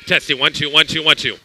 Testing, 1, 2, 1, 2, 1, 2.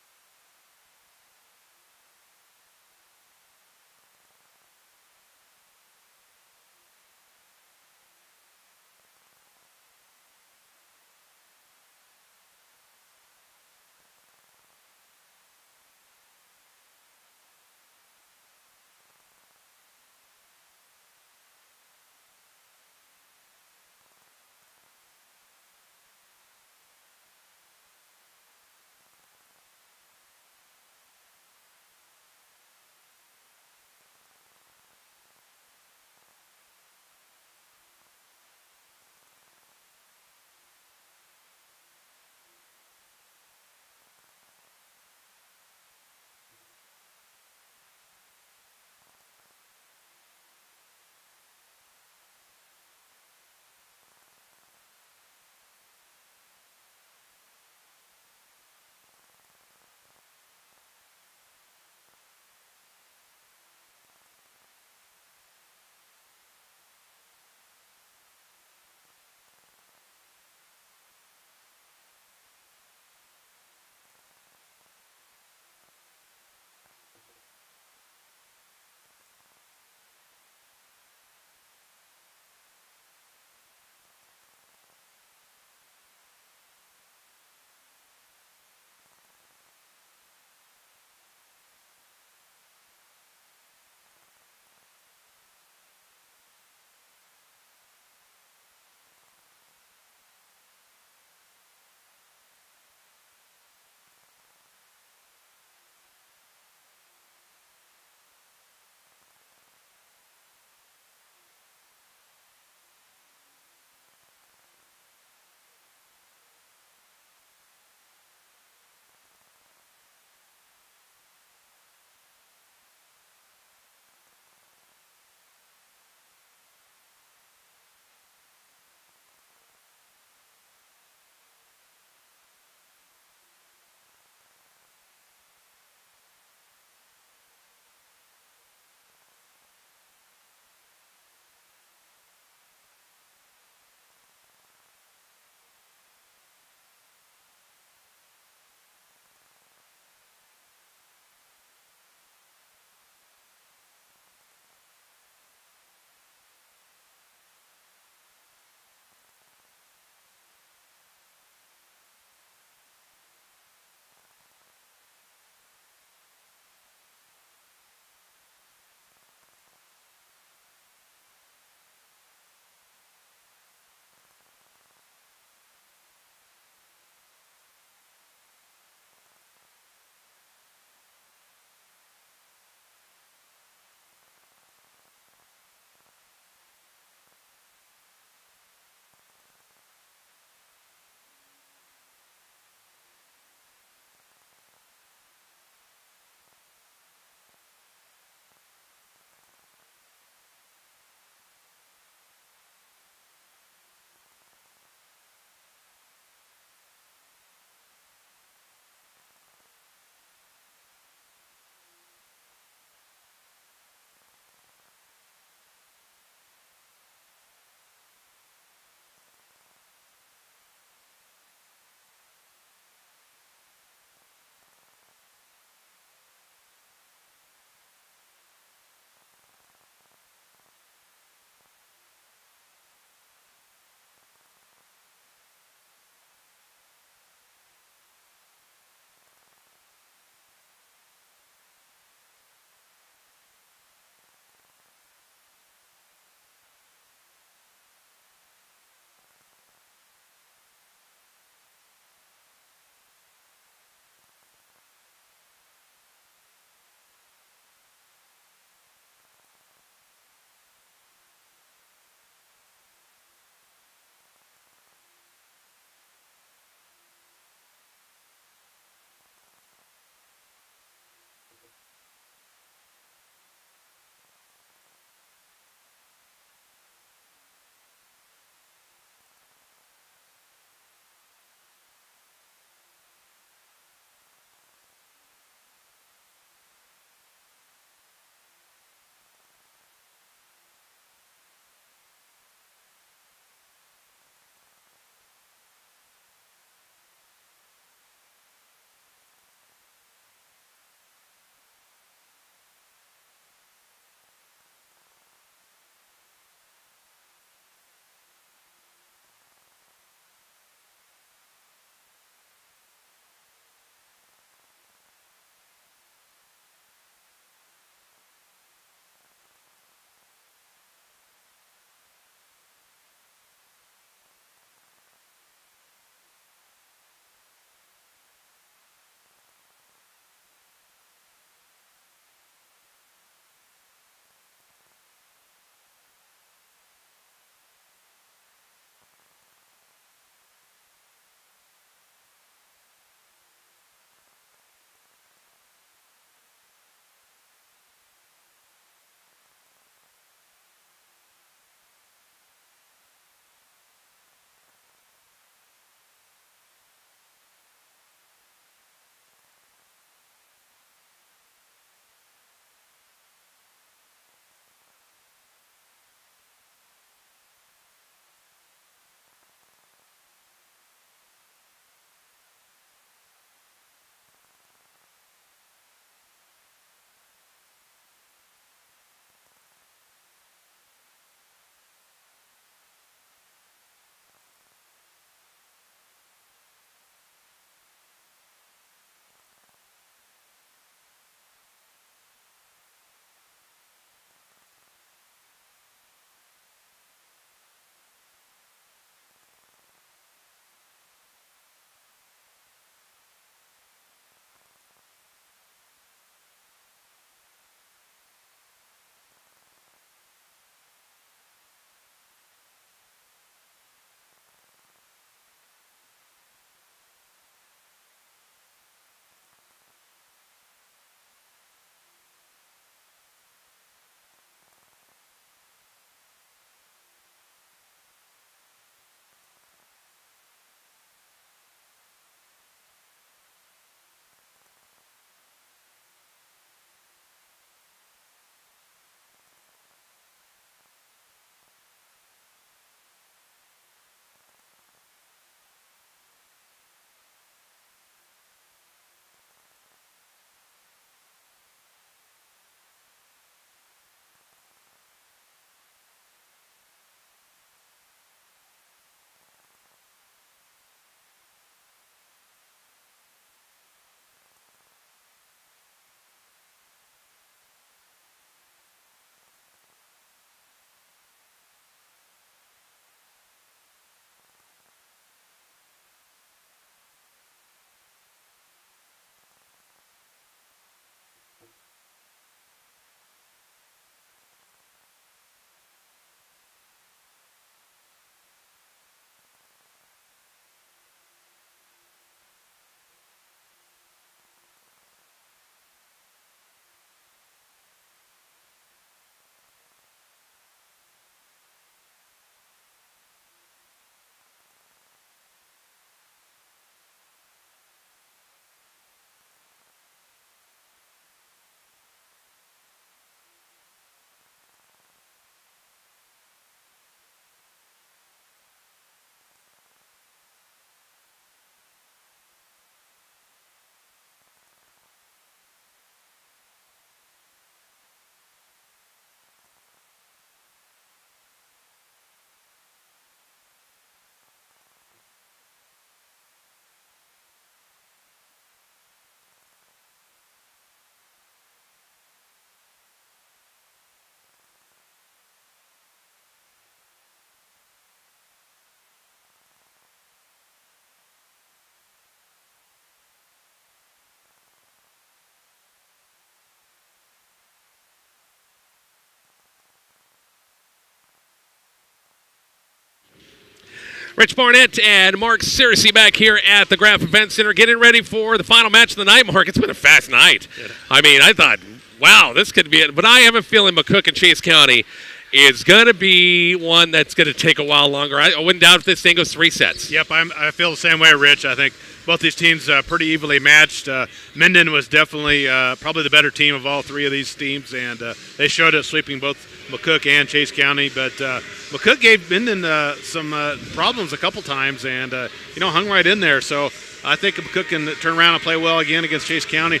Rich Barnett and Mark Searcy back here at the Graf Event Center getting ready for the final match of the night, Mark. It's been a fast night. I mean, I thought, wow, this could be it. But I have a feeling McCook and Chase County is going to be one that's going to take a while longer. I wouldn't doubt if this thing goes 3 sets. Yep, I feel the same way, Rich. I think both these teams pretty evenly matched. Minden was definitely probably the better team of all three of these teams, and they showed it sweeping both McCook and Chase County. But McCook gave Minden some problems a couple times and, hung right in there. So I think if McCook can turn around and play well again against Chase County,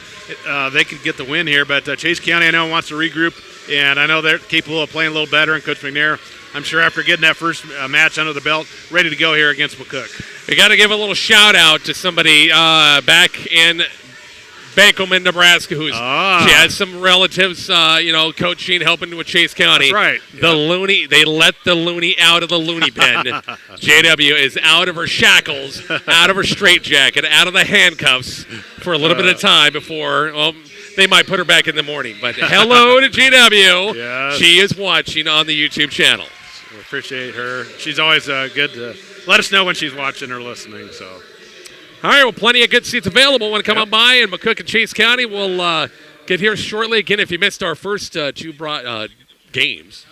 they could get the win here. But Chase County, I know, wants to regroup, and I know they're capable of playing a little better. And Coach McNair, I'm sure after getting that first match under the belt, ready to go here against McCook. We got to give a little shout-out to somebody back in Bankelman, Nebraska, who has some relatives, coaching, helping with Chase County. That's right. The loony, they let the loony out of the loony bin. JW is out of her shackles, out of her straitjacket, out of the handcuffs for a little bit of time before, they might put her back in the morning. But hello to JW. Yes. She is watching on the YouTube channel. We appreciate her. She's always good to let us know when she's watching or listening. So. All right, well, plenty of good seats available. Want to come on by, and McCook and Chase County will get here shortly. Again, if you missed our first two games,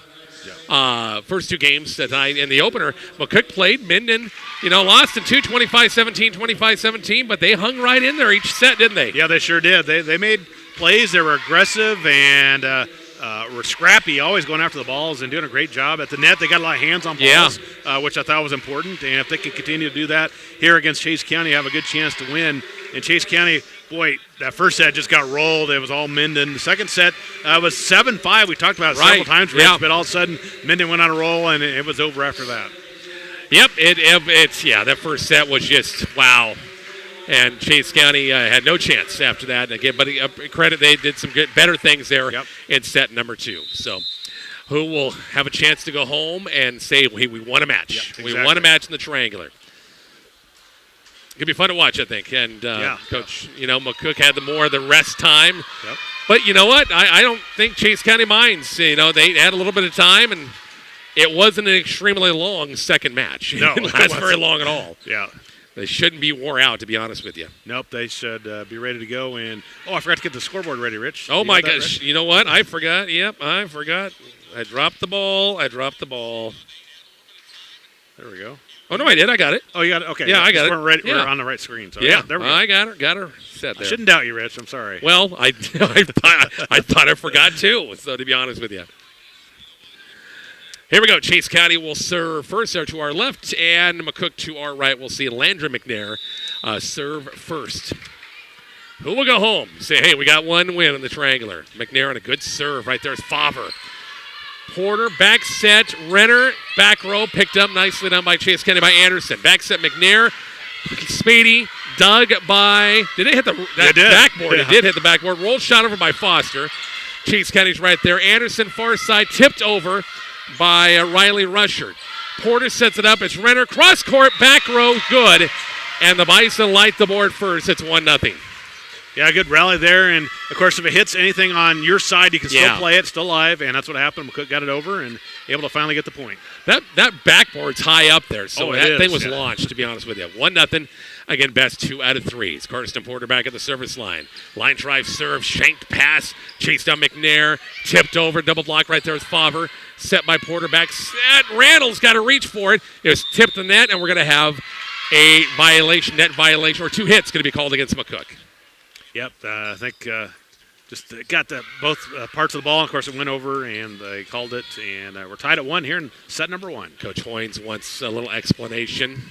first two games tonight in the opener, McCook played. Minden, lost in 2, 25-17, 25-17, but they hung right in there each set, didn't they? Yeah, they sure did. They made plays. They were aggressive and were scrappy, always going after the balls and doing a great job at the net. They got a lot of hands on balls, which I thought was important. And if they can continue to do that here against Chase County, have a good chance to win. And Chase County, boy, that first set just got rolled. It was all Minden. The second set was 7-5. We talked about it several times, Rich, but all of a sudden Minden went on a roll, and it was over after that. Yep, that first set was just, wow. And Chase County had no chance after that. Again, but credit, they did some better things there in set number 2. So who will have a chance to go home and say, hey, we won a match. Yep, exactly. We won a match in the triangular. It'll be fun to watch, I think. And Coach, McCook had the rest time. Yep. But you know what? I don't think Chase County minds. They had a little bit of time, and it wasn't an extremely long second match. No, it didn't last very long at all. Yeah. They shouldn't be wore out, to be honest with you. Nope, they should be ready to go. And I forgot to get the scoreboard ready, Rich. Oh, my gosh. You know what? I forgot. Yep, I forgot. I dropped the ball. There we go. Oh, no, I did. I got it. Oh, you got it? Okay. Yeah, I got it. We're on the right screen. So there we go. I got her set there. I shouldn't doubt you, Rich. I'm sorry. Well, I thought I forgot, too, so to be honest with you. Here we go. Chase County will serve first there to our left, and McCook to our right. We'll see Landry McNair serve first. Who will go home? Say, hey, we got one win in the triangular. McNair on a good serve. Right there is Favre. Porter, back set, Renner, back row, picked up nicely done by Chase County by Anderson. Back set, McNair, Spady, dug by, did it hit the backboard? Yeah. It did hit the backboard. Rolled shot over by Foster. Chase County's right there. Anderson, far side, tipped over by Riley Rusher. Porter sets it up. It's Renner. Cross court, back row, good. And the Bison light the board first. It's 1-0. Yeah, good rally there. And, of course, if it hits anything on your side, you can still play it, still live. And that's what happened. McCook got it over and able to finally get the point. That backboard's high up there. So that thing was yeah. launched, to be honest with you. 1-0. Again, best 2 out of 3. Carson Porter back at the service line. Line drive serve, shanked pass, chased down McNair, tipped over, double block right there with Favre. Set by Porter, back set. Randall's got to reach for it. It was tipped the net, and we're going to have a net violation, or 2 hits going to be called against McCook. Yep, I think just got both parts of the ball. Of course, it went over, and they called it, and we're tied at 1 here in set number 1. Coach Hoynes wants a little explanation,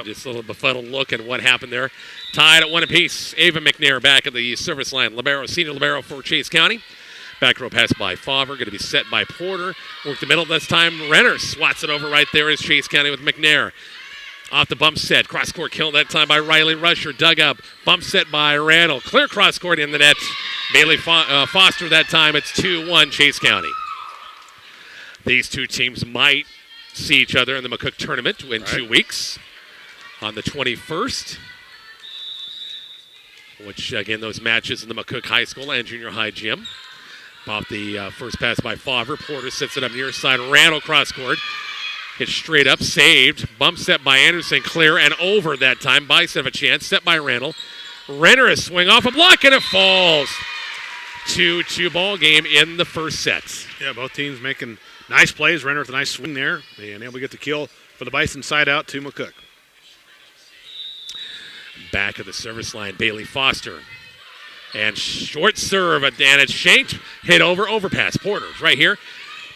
just a little befuddled look at what happened there. Tied at 1 apiece. Ava McNair back at the service line. Senior libero for Chase County. Back row pass by Favre, going to be set by Porter. Work the middle this time. Renner swats it over right there as Chase County with McNair. Off the bump set. Cross court kill that time by Riley Rusher. Dug up. Bump set by Randall. Clear cross court in the net. Bailey Foster that time. It's 2-1 Chase County. These two teams might see each other in the McCook tournament in 2 weeks on the 21st. Which, again, those matches in the McCook High School and Junior High gym. Pop the first pass by Favre. Porter sets it up near side. Randall cross court. Hit straight up, saved. Bump set by Anderson, clear and over that time. Bison have a chance, set by Randall. Renner a swing off a block and it falls. 2-2 ball game in the first set. Yeah, both teams making nice plays. Renner with a nice swing there and able to get the kill for the Bison side out to McCook. Back of the service line, Bailey Foster. And short serve, and it's shanked. Hit overpass. Porter's right here.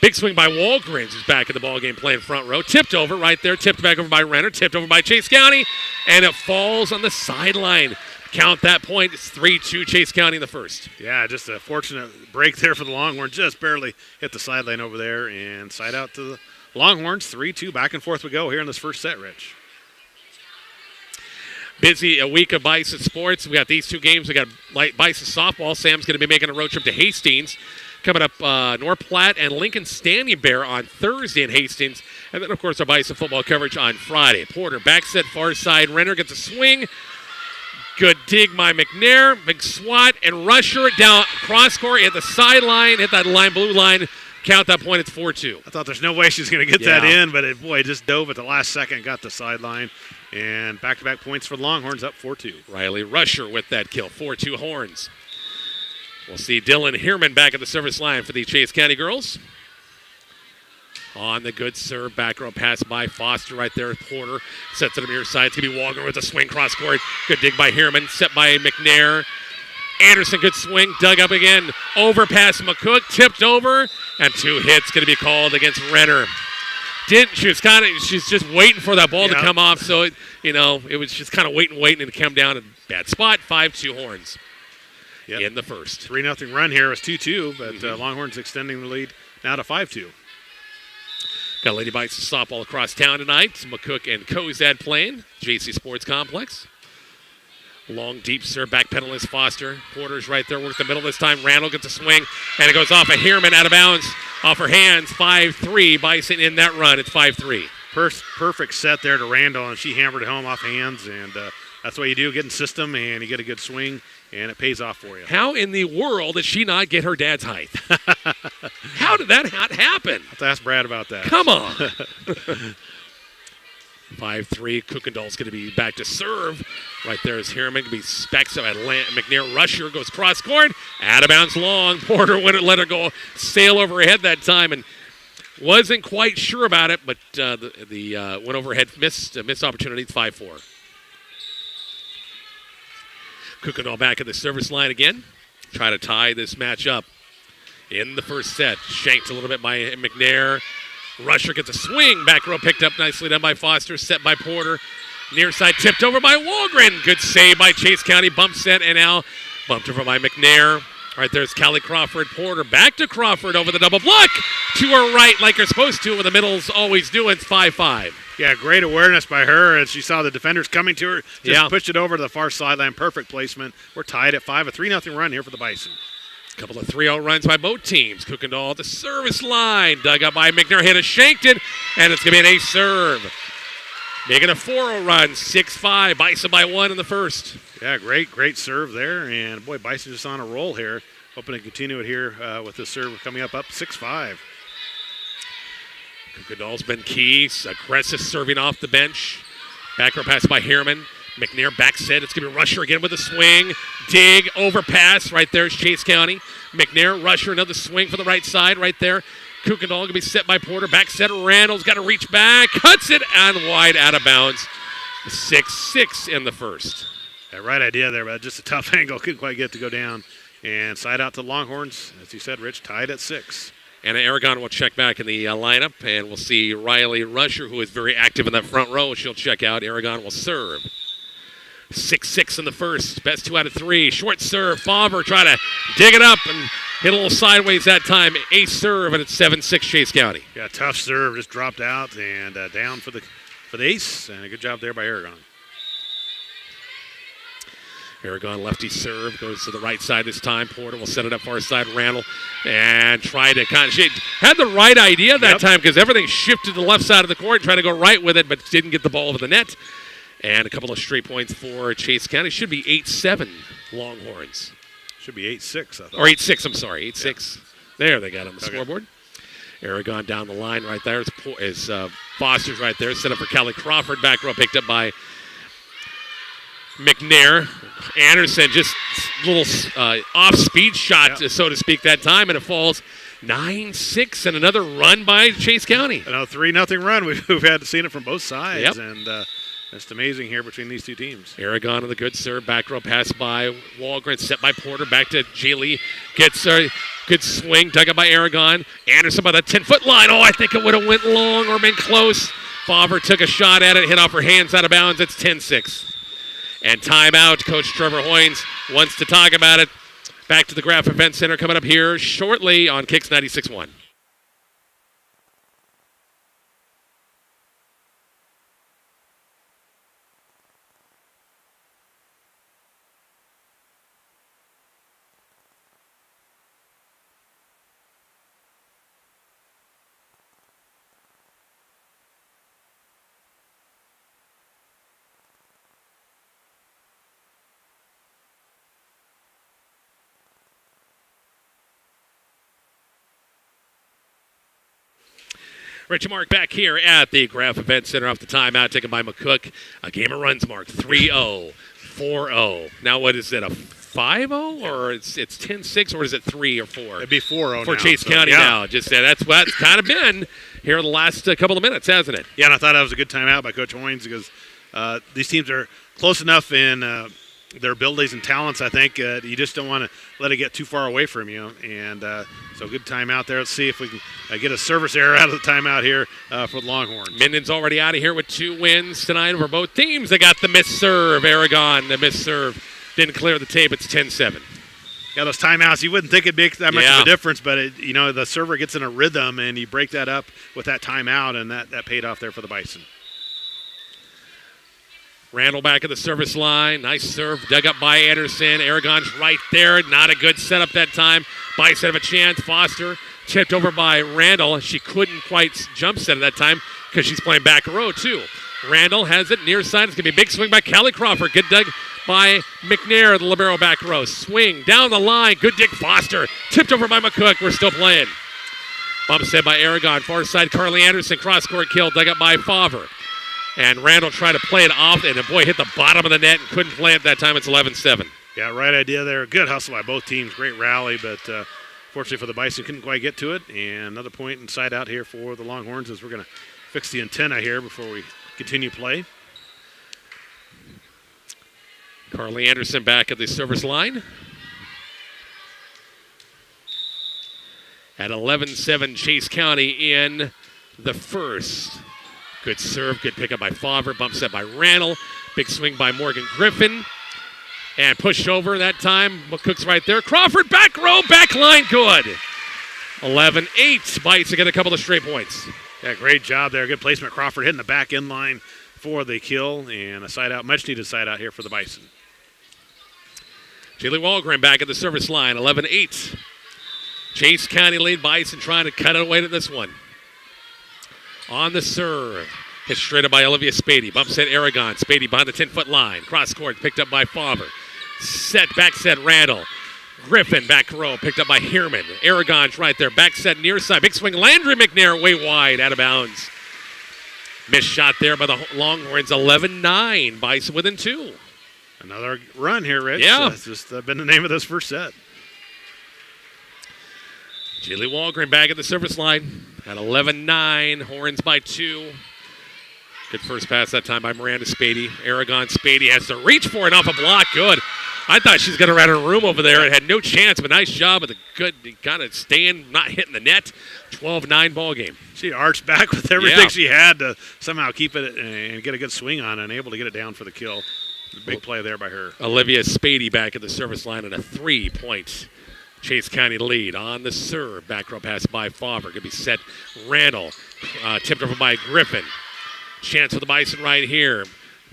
Big swing by Walgreens, who's back in the ballgame playing front row. Tipped over right there. Tipped back over by Renner. Tipped over by Chase County. And it falls on the sideline. Count that point. It's 3-2 Chase County in the first. Yeah, just a fortunate break there for the Longhorns. Just barely hit the sideline over there. And side out to the Longhorns. 3-2. Back and forth we go here in this first set, Rich. Busy a week of Bison sports. We got these two games. We got Bison softball. Sam's going to be making a road trip to Hastings. Coming up, North Platte and Lincoln Standing Bear on Thursday in Hastings. And then, of course, our Bison football coverage on Friday. Porter back set far side. Renner gets a swing. Good dig by McNair. Big swat and rusher down cross court at the sideline. Hit that line, blue line. Count that point. It's 4-2. I thought there's no way she's going to get that in, but it just dove at the last second, got the sideline. And back-to-back points for the Longhorns, up 4-2. Riley Rusher with that kill, 4-2 Horns. We'll see Dylan Heerman back at the service line for the Chase County girls. On the good serve, back row pass by Foster right there. Porter sets it to the near side. It's going to be Walker with a swing cross court. Good dig by Heerman, set by McNair. Anderson, good swing, dug up again. Overpass McCook, tipped over, and 2 hits going to be called against Renner. She's just waiting for that ball to come off, so it was just kind of waiting, and it came down in a bad spot. 5-2 Horns in the first. 3-0 run here. It was 2-2, but Longhorns extending the lead now to 5-2. Got Lady Bison softball across town tonight. McCook and Cozad playing. JC Sports Complex. Long, deep serve, back pedal is Foster. Porter's right there, works the middle this time. Randall gets a swing, and it goes off of Heerman out of bounds. Off her hands, 5-3. Bison in that run. It's 5-3. Perfect set there to Randall, and she hammered it home off hands, and that's what you do, get in system, and you get a good swing, and it pays off for you. How in the world did she not get her dad's height? How did that happen? I'll have to ask Brad about that. Come on. 5-3. Kuykendall's going to be back to serve. Right there is Heerman. Going to be specs at McNair. Rusher goes cross court. Out of bounds long. Porter wouldn't let her go sail overhead that time and wasn't quite sure about it, but the went overhead missed opportunity. It's 5-4. Kuykendall back at the service line again. Try to tie this match up in the first set. Shanked a little bit by McNair. Rusher gets a swing. Back row picked up nicely done by Foster. Set by Porter. Near side tipped over by Walgren. Good save by Chase County. Bump set and now bumped over by McNair. Right there's Callie Crawford. Porter back to Crawford over the double block. To her right like you're supposed to when the middles always do. It's 5-5. Yeah, great awareness by her as she saw the defenders coming to her. Just pushed it over to the far sideline. Perfect placement. We're tied at 5. A 3-0 run here for the Bison. Couple of 3-0 runs by both teams. Kuykendall at the service line. Dug up by McNair. Hit a shanked it. And it's going to be an ace serve. Making a 4-0 run. 6-5. Bison by 1 in the first. Yeah, great serve there. And, boy, Bison just on a roll here. Hoping to continue it here with this serve coming up 6-5. Kuykendall's been key. Aggressive serving off the bench. Back row pass by Heerman. McNair back set. It's going to be Rusher again with a swing. Dig, overpass. Right there is Chase County. McNair, Rusher, another swing for the right side right there. Kuykendall going to be set by Porter. Back set. Randall's got to reach back. Cuts it and wide out of bounds. 6-6 in the first. That right idea there, but just a tough angle. Couldn't quite get to go down. And side out to Longhorns. As you said, Rich, tied at 6. Anna Aragon will check back in the lineup, and we'll see Riley Rusher, who is very active in that front row. She'll check out. Aragon will serve. 6-6 in the first. Best 2 out of 3. Short serve. Favre try to dig it up and hit a little sideways that time. Ace serve, and it's 7-6 Chase County. Yeah, tough serve. Just dropped out and down for the ace. And a good job there by Aragon. Aragon lefty serve. Goes to the right side this time. Porter will set it up far side. Randall and try to she had the right idea that time because everything shifted to the left side of the court. Trying to go right with it, but didn't get the ball over the net. And a couple of straight points for Chase County. Should be 8-7 Longhorns. Should be 8-6, I thought. Or 8-6, I'm sorry. 8-6. There they got on the scoreboard. Aragon down the line right there is Foster's right there. Set up for Callie Crawford. Back row picked up by McNair. Anderson just a little off-speed shot, so to speak, that time, and it falls 9-6, and another run by Chase County. A 3-0 run. We've had seen it from both sides, and it's amazing here between these two teams. Aragon on the good serve. Back row pass by Walgren, set by Porter. Back to Jaylee. Gets a good swing, dug up by Aragon. Anderson by the 10-foot line. Oh, I think it would have went long or been close. Favre took a shot at it, hit off her hands out of bounds. It's 10-6. And timeout. Coach Trevor Hoynes wants to talk about it. Back to the Graf Event Center coming up here shortly on Kicks 96.1. Richie Mark back here at the Graf Event Center off the timeout taken by McCook. A game of runs mark 3-0, 4-0. Now what is it, a 5-0 or it's 10-6 or is it 3 or 4? It'd be 4-0 for Chase County now. Just that's what it's kind of been here in the last couple of minutes, hasn't it? Yeah, and I thought that was a good timeout by Coach Hoynes because these teams are close enough in their abilities and talents, I think. You just don't want to let it get too far away from you. And so good timeout there. Let's see if we can get a service error out of the timeout here for the Longhorns. Minden's already out of here with 2 wins tonight over both teams. They got the missed serve. Aragon, the missed serve. Didn't clear the tape. It's 10-7. Yeah, those timeouts, you wouldn't think it'd make that much of a difference, but, the server gets in a rhythm, and you break that up with that timeout, and that paid off there for the Bison. Randall back at the service line. Nice serve. Dug up by Anderson. Aragon's right there. Not a good setup that time. Bison have a chance. Foster tipped over by Randall. She couldn't quite jump set at that time because she's playing back row, too. Randall has it near side. It's going to be a big swing by Callie Crawford. Good dug by McNair, the libero back row. Swing down the line. Good dig Foster. Tipped over by McCook. We're still playing. Bump set by Aragon. Far side, Carly Anderson. Cross-court kill. Dug up by Favre. And Randall tried to play it off, and boy, hit the bottom of the net and couldn't play it that time. It's 11-7. Yeah, right idea there. Good hustle by both teams. Great rally, but fortunately for the Bison, couldn't quite get to it. And another point inside out here for the Longhorns as we're going to fix the antenna here before we continue play. Carly Anderson back at the service line. At 11-7, Chase County in the first. Good serve, good pickup by Favre, bump set by Randall. Big swing by Morgan Griffin. And pushed over that time. McCook's right there. Crawford back row, back line, good. 11-8. Bites to get a couple of straight points. Yeah, great job there. Good placement. Crawford hitting the back end line for the kill. And a side out, much needed side out here for the Bison. Jaylee Walgren back at the service line, 11-8. Chase County lead. Bison trying to cut it away to this one. On the serve. Hit straight up by Olivia Spady. Bump set Aragon. Spady behind the 10-foot line. Cross court picked up by Favre. Back set Randall. Griffin back row picked up by Heerman. Aragon's right there. Back set near side. Big swing. Landry McNair way wide out of bounds. Missed shot there by the Longhorns. 11-9. Bison within 2. Another run here, Rich. Yeah. That's just been the name of this first set. Jaylee Walgren back at the service line. At 11-9, Horns by 2. Good first pass that time by Miranda Spady. Aragon Spady has to reach for it off a block. Good. I thought she was going to run her room over there. It had no chance, but nice job with a good kind of staying, not hitting the net. 12-9 ball game. She arched back with everything she had to somehow keep it and get a good swing on it and able to get it down for the kill. Big play there by her. Olivia Spady back at the service line and a 3-point Chase County lead. On the serve. Back row pass by Favre. Could be set. Randall. Tipped over by Griffin. Chance for the Bison right here.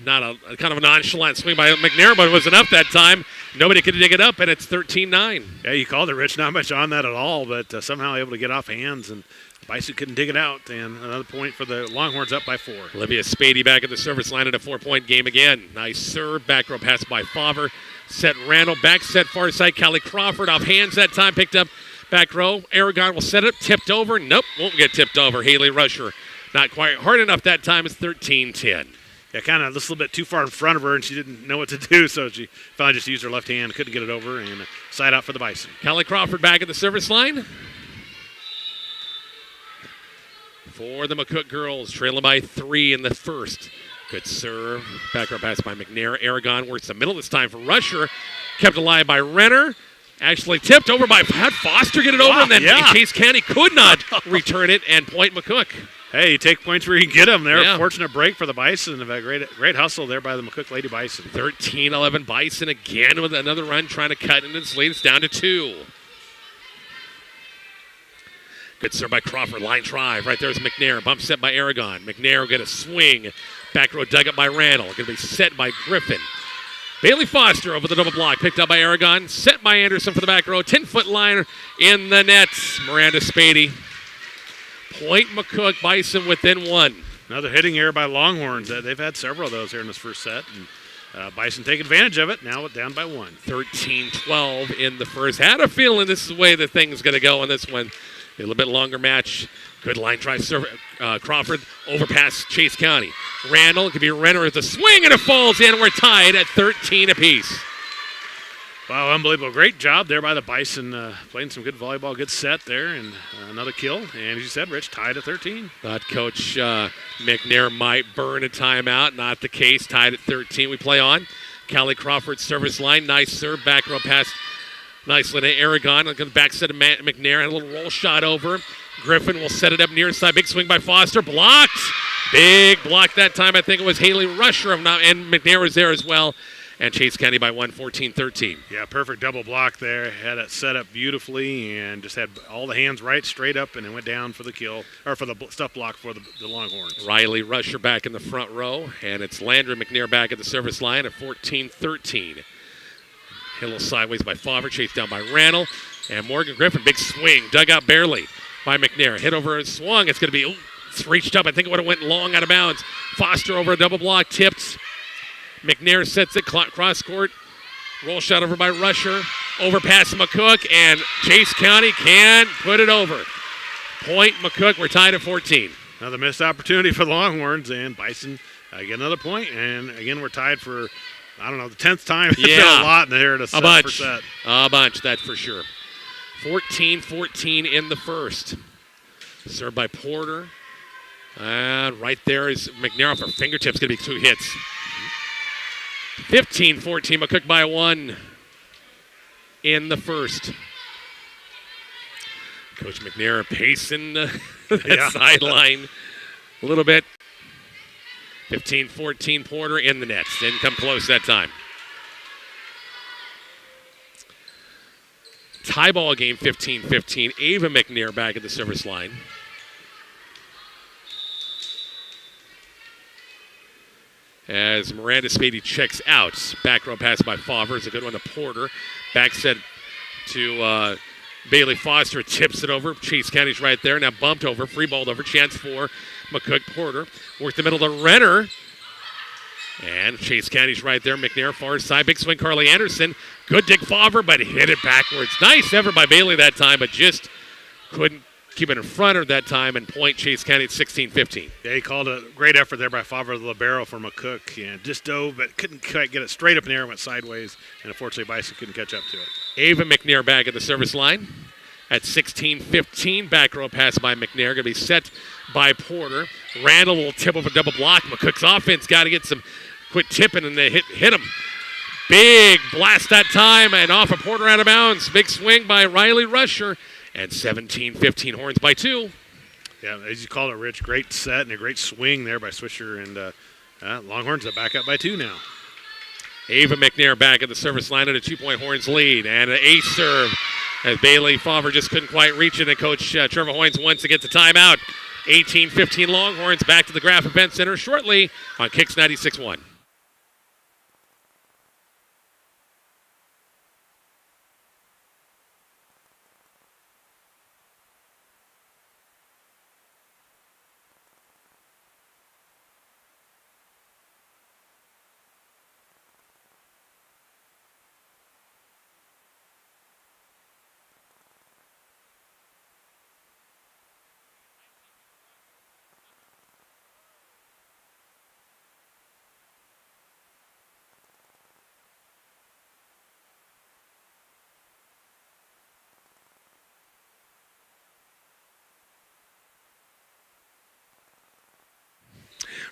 Not a kind of a nonchalant swing by McNair, but it was enough that time. Nobody could dig it up, and it's 13-9. Yeah, you called it, Rich. Not much on that at all, but somehow able to get off hands, and Bison couldn't dig it out. And another point for the Longhorns up by 4. Olivia Spady back at the service line at a 4-point game again. Nice serve. Back row pass by Favre. Set Randall. Back set far side. Callie Crawford off hands that time. Picked up Back row, Aragon will set it, tipped over. Nope, won't get tipped over. Haley Rusher not quite hard enough that time. It's 13-10. Yeah, kind of just a little bit too far in front of her, and she didn't know what to do, so she finally just used her left hand, couldn't get it over, and side out for the Bison. Kelly Crawford back at the service line. For the McCook girls, trailing by 3 in the first. Good serve. Back row pass by McNair. Aragon works the middle this time for Rusher. Kept alive by Renner. Actually tipped over by had Foster get it over, and then Chase County could not return it, and point McCook. Hey, you take points where you can get them there. Yeah. Fortunate break for the Bison. A great hustle there by the McCook Lady Bison. 13-11 Bison again with another run trying to cut into this lead. It's down to 2. Good serve by Crawford. Line drive. Right there's McNair. Bump set by Aragon. McNair will get a swing. Back row dug up by Randall. Going to be set by Griffin. Bailey Foster over the double block. Picked up by Aragon. Set by Anderson for the back row. 10-foot line in the net. Miranda Spady. Point McCook. Bison within 1. Another hitting error by Longhorns. They've had several of those here in this first set. And Bison take advantage of it. Now down by 1. 13-12 in the first. Had a feeling this is the way the thing's going to go on this one. A little bit longer match. Good line drive serve. Crawford overpass Chase County. Randall, it could be Renner with a swing, and it falls in. We're tied at 13 apiece. Wow, unbelievable. Great job there by the Bison. Playing some good volleyball, good set there, and another kill. And as you said, Rich, tied at 13. Thought Coach McNair might burn a timeout. Not the case. Tied at 13. We play on. Callie Crawford service line. Nice serve. Back row pass. Nicely to Aragon. Look at the back set of McNair. A little roll shot over. Griffin will set it up near side. Big swing by Foster. Blocked. Big block that time. I think it was Haley Rusher. And McNair was there as well. And Chase County by 1, 14-13. Yeah, perfect double block there. Had it set up beautifully and just had all the hands right straight up, and it went down for the kill, or for the stuff block for the Longhorns. Riley Rusher back in the front row. And it's Landry McNair back at the service line at 14-13. Hit a little sideways by Favre, chased down by Randall. And Morgan Griffin, big swing, dug out barely by McNair. Hit over and swung. It's going to be, it's reached up. I think it would have went long out of bounds. Foster over a double block, tipped. McNair sets it, cross court. Roll shot over by Rusher. Overpass McCook, and Chase County can put it over. Point McCook, we're tied at 14. Another missed opportunity for the Longhorns, and Bison get another point. And again, we're tied for, I don't know, the 10th time. It's been a lot in there to set bunch. for set. A bunch, that's for sure. 14-14 in the first. Served by Porter. And right there is McNair off her fingertips. Going to be 2 hits. 15-14, McCook by 1 in the first. Coach McNair pacing that sideline a little bit. 15-14, Porter in the nets. Didn't come close that time. Tie ball game, 15-15. Ava McNair back at the service line. As Miranda Spady checks out. Back row pass by Favre is a good one to Porter. Back set to Bailey Foster. Tips it over. Chase County's right there. Now bumped over. Free balled over. Chance for McCook. Porter. Work the middle to Renner. And Chase County's right there. McNair far side. Big swing. Carly Anderson. Good dig Favre, but hit it backwards. Nice effort by Bailey that time, but just couldn't keep it in front of that time, and point Chase County at 16-15. Yeah, he called a great effort there by Favre, the libero for McCook, and just dove, but couldn't quite get it straight up in the air, went sideways, and unfortunately Bison couldn't catch up to it. Ava McNair back at the service line at 16-15. Back row pass by McNair, going to be set by Porter. Randall will tip over double block. McCook's offense got to get some quit tipping, and they hit him. Big blast that time, and off of Porter out of bounds. Big swing by Riley Rusher. And 17-15, Horns by 2. Yeah, as you called it, Rich, great set and a great swing there by Swisher. And Longhorns are back up by 2 now. Ava McNair back at the service line at a 2-point Horns lead. And an ace serve as Bailey Favre just couldn't quite reach it. And Coach Trevor Hoynes wants to get the timeout. 18-15 Longhorns back to the Graf Event Center shortly on Kicks 96.1.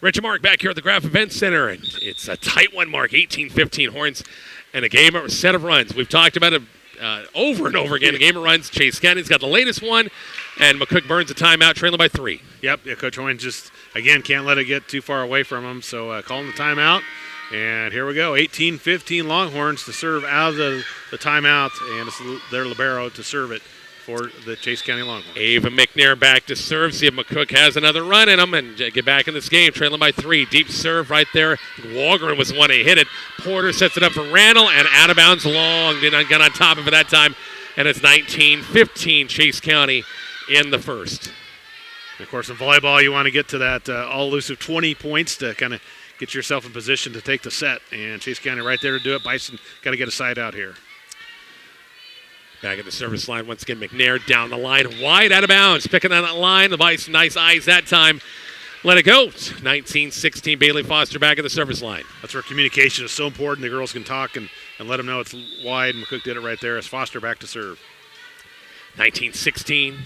Rich and Mark back here at the Graph Event Center, and it's a tight one, Mark. 18-15 Horns, and a game or a set of runs. We've talked about it over and over again. A game of runs. Chase County's got the latest one, and McCook burns a timeout, trailing by 3. Yep, yeah, Coach Horns just, again, can't let it get too far away from him, so calling the timeout. And here we go, 18-15 Longhorns to serve out of the timeout, and it's their libero to serve it for the Chase County Longhorns. Ava McNair back to serve, see if McCook has another run in him and get back in this game, trailing by 3. Deep serve right there. Walgren was the one who hit it. Porter sets it up for Randall, and out of bounds long. Did not get on top of it that time, and it's 19-15 Chase County in the first. And of course, in volleyball, you want to get to that all-elusive 20 points to kind of get yourself in position to take the set. And Chase County right there to do it. Bison got to get a side out here. Back at the service line once again. McNair down the line, wide out of bounds. Picking on that line. The Bison, nice eyes that time. Let it go. 19-16, Bailey Foster back at the service line. That's where communication is so important. The girls can talk and let them know it's wide. And McCook did it right there as Foster back to serve. 19-16.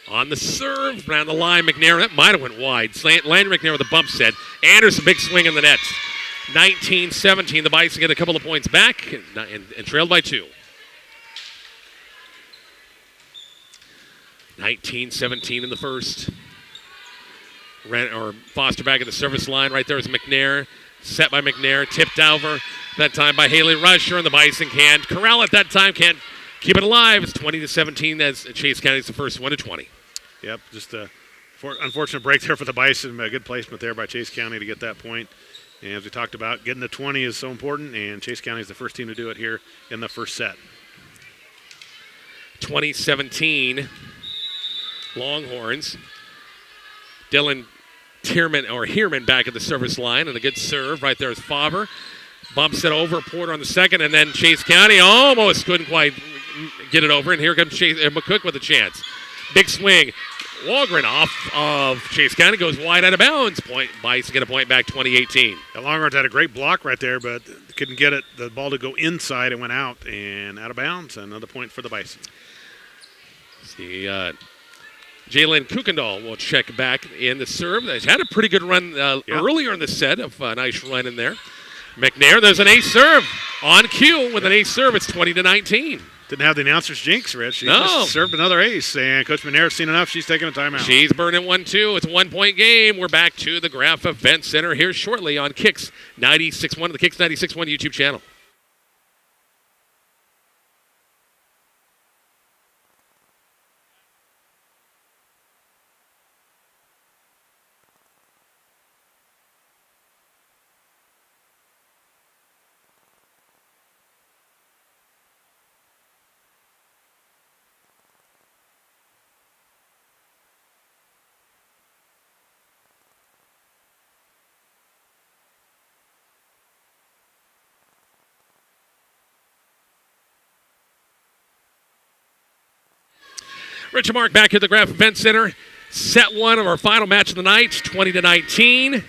On the serve, around the line, McNair, that might have went wide. Landry McNair with a bump set. Anderson, big swing in the net. 19-17, the Bison get a couple of points back and trailed by 2. 19-17 in the first. Foster back at the service line. Right there is McNair. Set by McNair, tipped over. That time by Haley Rusher, and the Bison can't corral it that time, can't keep it alive. It's 20-17 as Chase County's the first one to 20. Yep, just a unfortunate break there for the Bison. A good placement there by Chase County to get that point. And as we talked about, getting the 20 is so important, and Chase County is the first team to do it here in the first set. 20-17 Longhorns. Dylan Heerman back at the service line, and a good serve right there is Faber. Bumps it over, Porter on the second, and then Chase County almost couldn't quite get it over, and here comes McCook with a chance. Big swing. Walgren off of Chase County, goes wide out of bounds. Bison get a point back, 20-18. The Longhorns had a great block right there, but couldn't get the ball to go inside and went out of bounds. Another point for the Bison. See, Jalen Kukendall will check back in the serve. He's had a pretty good run earlier in the set, of a nice run in there. McNair, there's an ace serve on cue with an ace serve. It's 20-19. Didn't have the announcer's jinx, Rich. She just served another ace, and Coach McNair's seen enough. She's taking a timeout. She's burning 1-2. It's a 1-point game. We're back to the Graph Event Center here shortly on Kicks 96.1, the Kicks 96.1 YouTube channel. Rich and Mark back here at the Graph Event Center. Set 1 of our final match of the night, 20-19.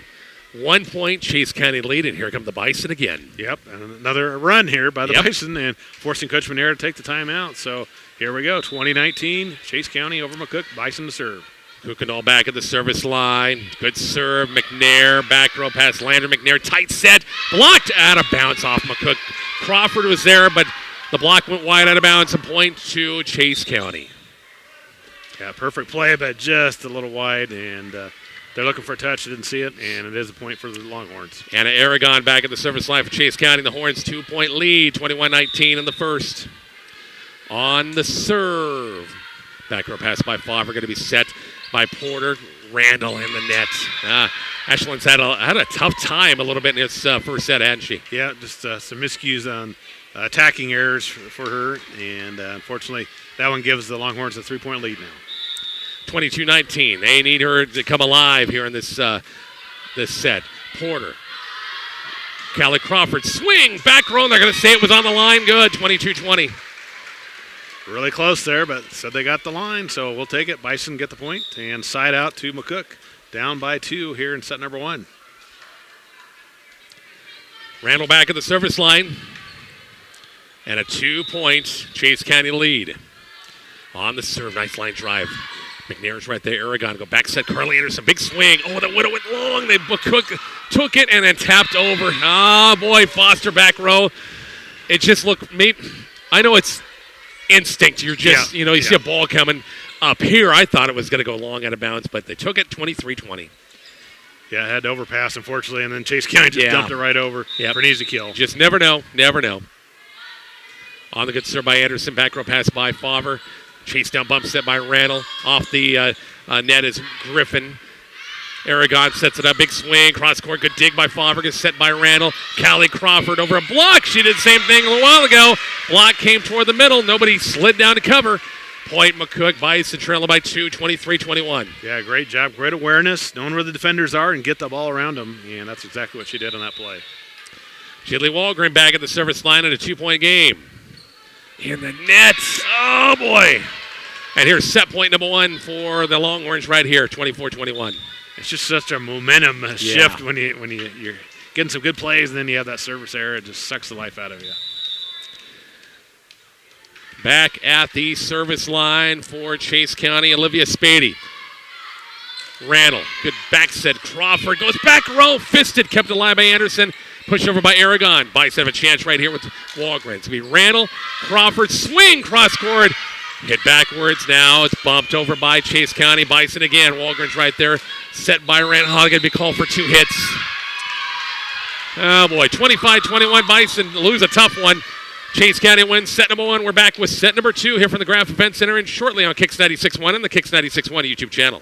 1 point, Chase County lead, and here come the Bison again. Yep, and another run here by the Bison, and forcing Coach McNair to take the timeout. So here we go, 20-19, Chase County over McCook, Bison to serve. Kukendall back at the service line. Good serve, McNair, back row pass, Landry McNair, tight set, blocked out of bounds off McCook. Crawford was there, but the block went wide out of bounds, a point to Chase County. Yeah, perfect play, but just a little wide, and they're looking for a touch. Didn't see it, and it is a point for the Longhorns. Anna Aragon back at the service line for Chase County. The Horns 2-point lead, 21-19 in the first. On the serve. Back row pass by Favre, going to be set by Porter. Randall in the net. Ashland's had a tough time a little bit in its first set, hasn't she? Yeah, just some miscues on attacking errors for her, and unfortunately that one gives the Longhorns a 3-point lead now. 22-19. They need her to come alive here in this set. Porter. Callie Crawford. Swing. Back row. They're going to say it was on the line. Good. 22-20. Really close there, but said they got the line, so we'll take it. Bison get the point, and side out to McCook. Down by 2 here in set number 1. Randall back at the service line. And a 2-point Chase County lead. On the serve. Nice line drive McNair's right there. Aragon go back set. Carly Anderson, big swing. Oh, that would have went long. They McCook took it and then tapped over. Oh, boy, Foster back row. It just looked, maybe, I know it's instinct. You're just, you see a ball coming up here. I thought it was going to go long out of bounds, but they took it 23-20. Yeah, had to overpass, unfortunately, and then Chase County just dumped it right over for an easy kill. Just never know. On the good serve by Anderson. Back row pass by Favre. Chase down bump set by Randall. Off the net is Griffin. Aragon sets it up. Big swing. Cross court. Good dig by Favre. Gets set by Randall. Callie Crawford over a block. She did the same thing a little while ago. Block came toward the middle. Nobody slid down to cover. Point McCook. Bison trailing by 2, 23-21. Yeah, great job. Great awareness. Knowing where the defenders are and get the ball around them. And that's exactly what she did on that play. Chidley Walgren back at the service line in a 2-point game. In the net. Oh, boy. And here's set point number 1 for the Longhorns right here, 24-21. It's just such a momentum shift when you're getting some good plays and then you have that service error. It just sucks the life out of you. Back at the service line for Chase County, Olivia Spady. Randall, good back set. Crawford goes back row, fisted, kept alive by Anderson. Pushed over by Aragon. Bison have a chance right here with Walgren. It's going to be Randall, Crawford, swing, cross court. Hit backwards now. It's bumped over by Chase County. Bison again. Walgren's right there. Set by Randall. Going to be called for 2 hits. Oh, boy. 25-21. Bison lose a tough one. Chase County wins set number 1. We're back with set number 2 here from the Graph Event Center and shortly on Kicks 96.1 and the Kicks 96.1 YouTube channel.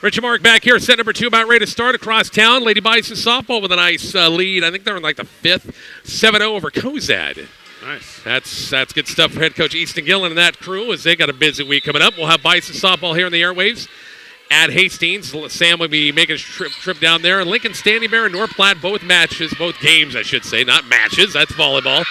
Richard Mark back here, set number 2, about ready to start across town. Lady Bison softball with a nice lead. I think they're in like the 5th, 7-0 over Cozad. Nice. That's good stuff for head coach Easton Gillen and that crew as they got a busy week coming up. We'll have Bison softball here in the airwaves at Hastings. Sam will be making a trip down there. And Lincoln Standing Bear and North Platte, both games, I should say, not matches. That's volleyball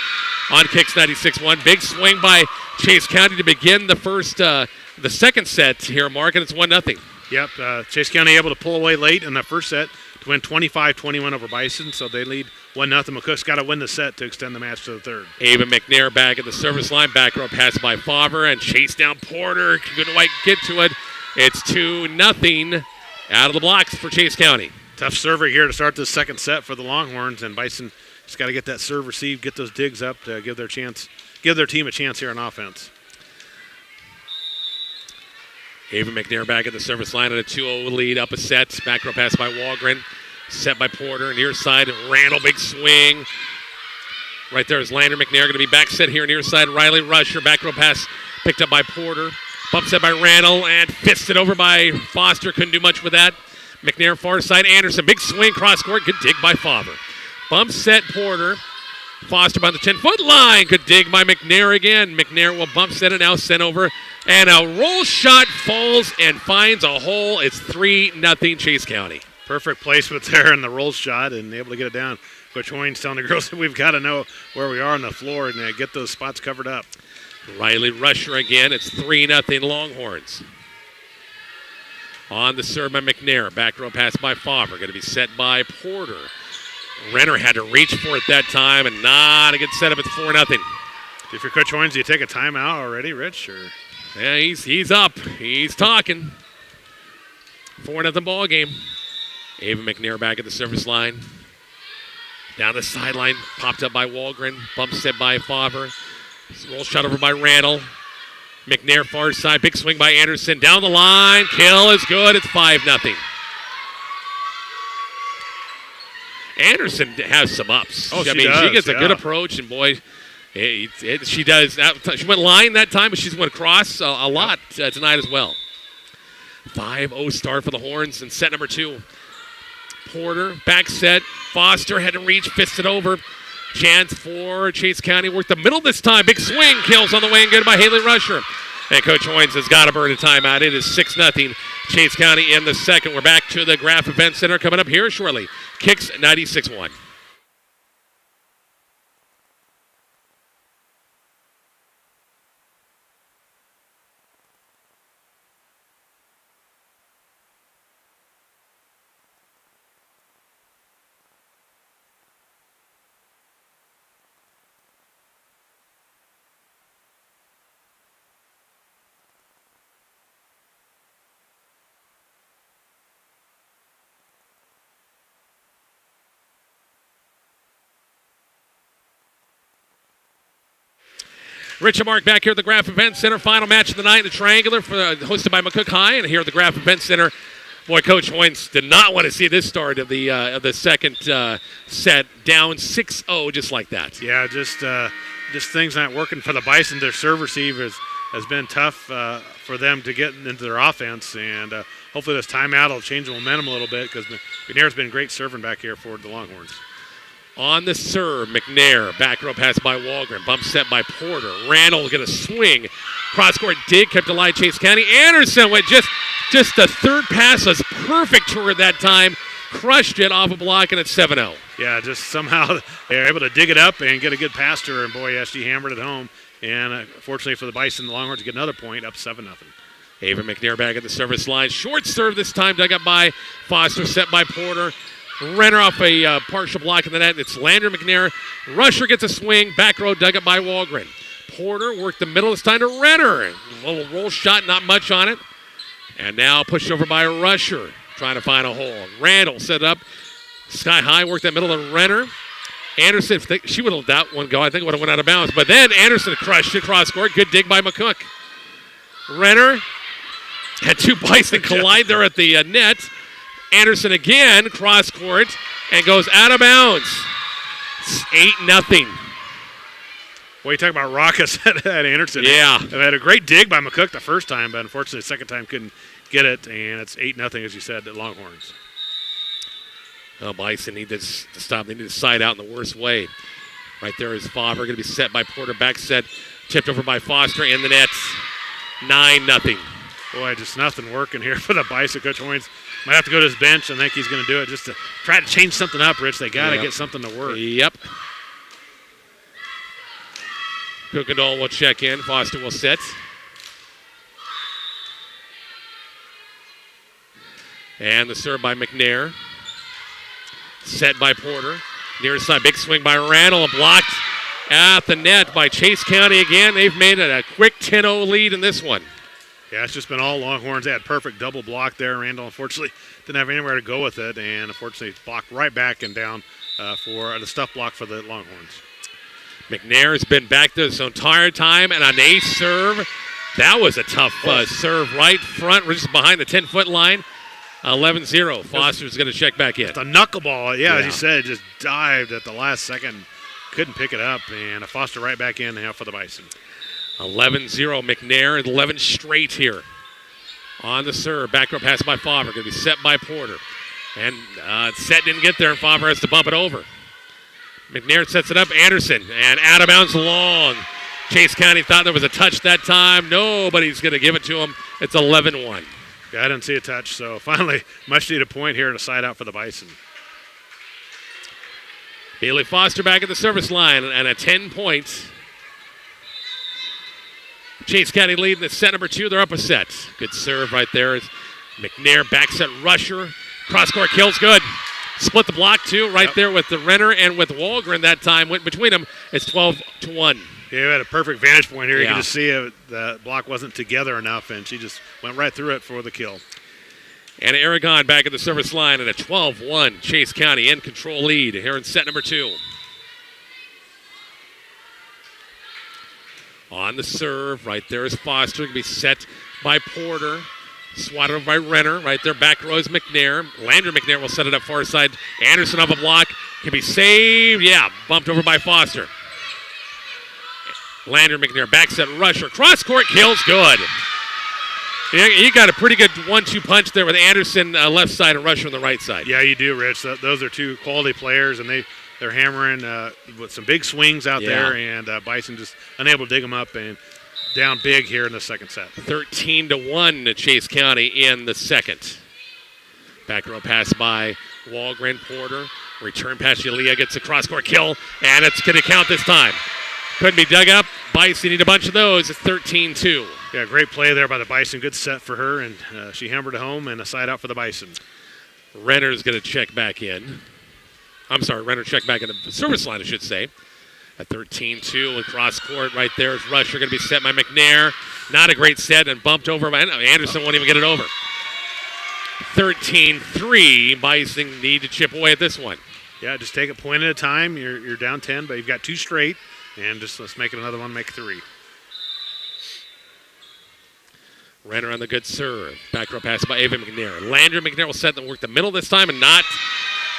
on Kicks 96.1. Big swing by Chase County to begin the second set here, Mark, and it's 1-0. Yep, Chase County able to pull away late in the first set to win 25-21 over Bison, so they lead 1-0. McCook's got to win the set to extend the match to the third. Ava McNair back at the service line. Back row pass by Favre and chase down Porter. Couldn't quite get to it. It's 2-0 out of the blocks for Chase County. Tough server here to start this second set for the Longhorns, and Bison just got to get that serve received, get those digs up to give their team a chance here on offense. Ava McNair back at the service line at a 2-0 lead, up a set. Back row pass by Walgren, set by Porter, near side. Randall, big swing. Right there is Lander McNair going to be back set here near side. Riley Rusher, back row pass picked up by Porter. Bump set by Randall and fisted over by Foster. Couldn't do much with that. McNair far side. Anderson, big swing, cross court. Good dig by Favre. Bump set Porter. Foster by the 10-foot line. Good dig by McNair again. McNair will bump set it now, sent over. And a roll shot falls and finds a hole. It's 3-0 Chase County. Perfect placement there in the roll shot and able to get it down. Coach Hoynes telling the girls that we've got to know where we are on the floor and get those spots covered up. Riley Rusher again. It's 3-0 Longhorns. On the serve by McNair. Back row pass by Favre. Going to be set by Porter. Renner had to reach for it that time and not a good setup. It's 4-0. If you're Coach Hoynes, do you take a timeout already, Rich? Or? Yeah, he's up. He's talking. 4-0 ball game. Ava McNair back at the service line. Down the sideline, popped up by Walgren. Bump set by Favre. Roll shot over by Randall. McNair far side. Big swing by Anderson. Down the line. Kill is good. It's 5-0. Anderson has some ups. Oh, she does, she gets a good approach, and boy, she does. She went line that time, but she's went across a lot tonight as well. 5-0 start for the Horns in set number 2. Porter, back set. Foster had to reach, fisted over. Chance for Chase County. Worked the middle this time. Big swing. Kills on the way and good by Haley Rusher. And Coach Hoynes has got to burn a timeout. It is 6-0 Chase County in the second. We're back to the Graf Event Center coming up here shortly. Kicks 96-1. Rich and Mark back here at the Graf Event Center. Final match of the night, the Triangular, hosted by McCook High. And here at the Graf Event Center, boy, Coach Hoynes did not want to see this start of the second set, down 6-0 just like that. Yeah, just things not working for the Bison. Their serve receive has been tough for them to get into their offense. And hopefully this timeout will change the momentum a little bit because McNair's been great serving back here for the Longhorns. On the serve, McNair, back row pass by Walgren, bump set by Porter. Randall get a swing, cross-court dig, kept alive Chase County. Anderson went just the third pass was perfect to her that time, crushed it off a block, and it's 7-0. Yeah, just somehow they're able to dig it up and get a good pass to her, and boy, yeah, she hammered it home. And fortunately for the Bison, the Longhorns get another point, up 7-0. Ava McNair back at the service line. Short serve this time, dug up by Foster, set by Porter. Renner off a partial block in the net. It's Lander McNair. Rusher gets a swing. Back row dug up by Walgren. Porter worked the middle this time to Renner. A little roll shot, not much on it. And now pushed over by Rusher, trying to find a hole. Randall set up. Sky high, worked that middle to Renner. Anderson, if she would have let that one go, I think it would have went out of bounds. But then Anderson crushed it cross court. Good dig by McCook. Renner had two Bison collide there at the net. Anderson again, cross court, and goes out of bounds. It's 8-0. Well, you talk about raucous at Anderson. Yeah. They had a great dig by McCook the first time, but unfortunately the second time couldn't get it, and it's 8-0, as you said, at Longhorns. Oh, Bison need to stop. They need to side out in the worst way. Right there is Favre, going to be set by Porter, back set, tipped over by Foster in the net. 9-0. Boy, just nothing working here for the Bison. Coach Hoynes might have to go to his bench. I think he's going to do it just to try to change something up, Rich. They got to get something to work. Yep. Kuykendall will check in. Foster will sit. And the serve by McNair. Set by Porter. Near side, big swing by Randall. Blocked at the net by Chase County again. They've made it a quick 10-0 lead in this one. Yeah, it's just been all Longhorns. They had perfect double block there. Randall, unfortunately, didn't have anywhere to go with it, and unfortunately blocked right back and down for the stuff block for the Longhorns. McNair has been back there this entire time, and an ace serve. That was a tough serve right front, just behind the 10-foot line. 11-0. Foster's going to check back in. It's a knuckleball. Yeah, as you said, just dived at the last second. Couldn't pick it up, and a Foster right back in now for the Bison. 11-0 McNair, 11 straight here. On the serve, back row pass by Favre, going to be set by Porter. And set didn't get there, and Favre has to bump it over. McNair sets it up, Anderson, and out of bounds long. Chase County thought there was a touch that time. Nobody's going to give it to him. It's 11-1. Yeah, I didn't see a touch, so finally much needed point here and a side out for the Bison. Bailey Foster back at the service line and a 10-point. Chase County lead in the set number 2. They're up a set. Good serve right there. McNair back set rusher. Cross-court kills good. Split the block, too, right there with the Renner and with Walgren that time. Went between them. It's 12-1. Yeah, we had a perfect vantage point here. You can just see the block wasn't together enough, and she just went right through it for the kill. And Aragon back at the service line and a 12-1. Chase County in control lead here in set number 2. On the serve, right there is Foster. Going to be set by Porter. Swatted over by Renner. Right there, back row is McNair. Landry McNair will set it up far side. Anderson off a block. Can be saved. Yeah, bumped over by Foster. Landry McNair, back set rusher. Cross court kills good. You got a pretty good 1-2 punch there with Anderson left side and Rusher on the right side. Yeah, you do, Rich. Those are two quality players, and they're hammering with some big swings out there, and Bison just unable to dig them up and down big here in the second set. 13-1 to Chase County in the second. Back row pass by Walgren Porter. Return pass, Yalia gets a cross-court kill, and it's going to count this time. Couldn't be dug up. Bison need a bunch of those. It's 13-2. Yeah, great play there by the Bison. Good set for her, and she hammered it home and a side out for the Bison. Renner's going to check back in. I'm sorry, Renner check back in the service line, I should say. At 13-2 and cross court right there is Rusher going to be set by McNair. Not a great set and bumped over by Anderson. Won't even get it over. 13-3. Bison need to chip away at this one. Yeah, just take a point at a time. You're down 10, but you've got 2 straight. And just let's make it another one, make 3. Renner on the good serve. Back row pass by Ava McNair. Landry McNair will set and work the middle this time and not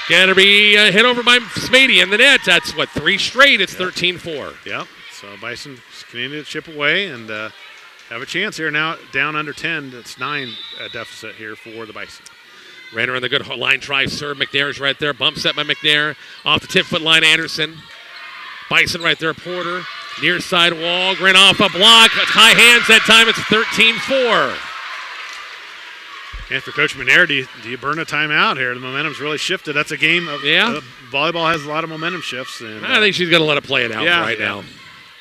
going to be hit over by Spady in the net. That's, 3 straight. It's 13-4. Yep. So Bison continue to chip away and have a chance here now down under 10. It's 9 deficit here for the Bison. Renner on the good line try serve. McNair's right there. Bump set by McNair. Off the 10-foot line, Anderson. Bison right there, Porter. Near side Walgren off a block. High hands that time. It's 13-4. And for Coach McNair, do you burn a timeout here? The momentum's really shifted. That's a game of volleyball has a lot of momentum shifts. And I think she's going to let it play it out now.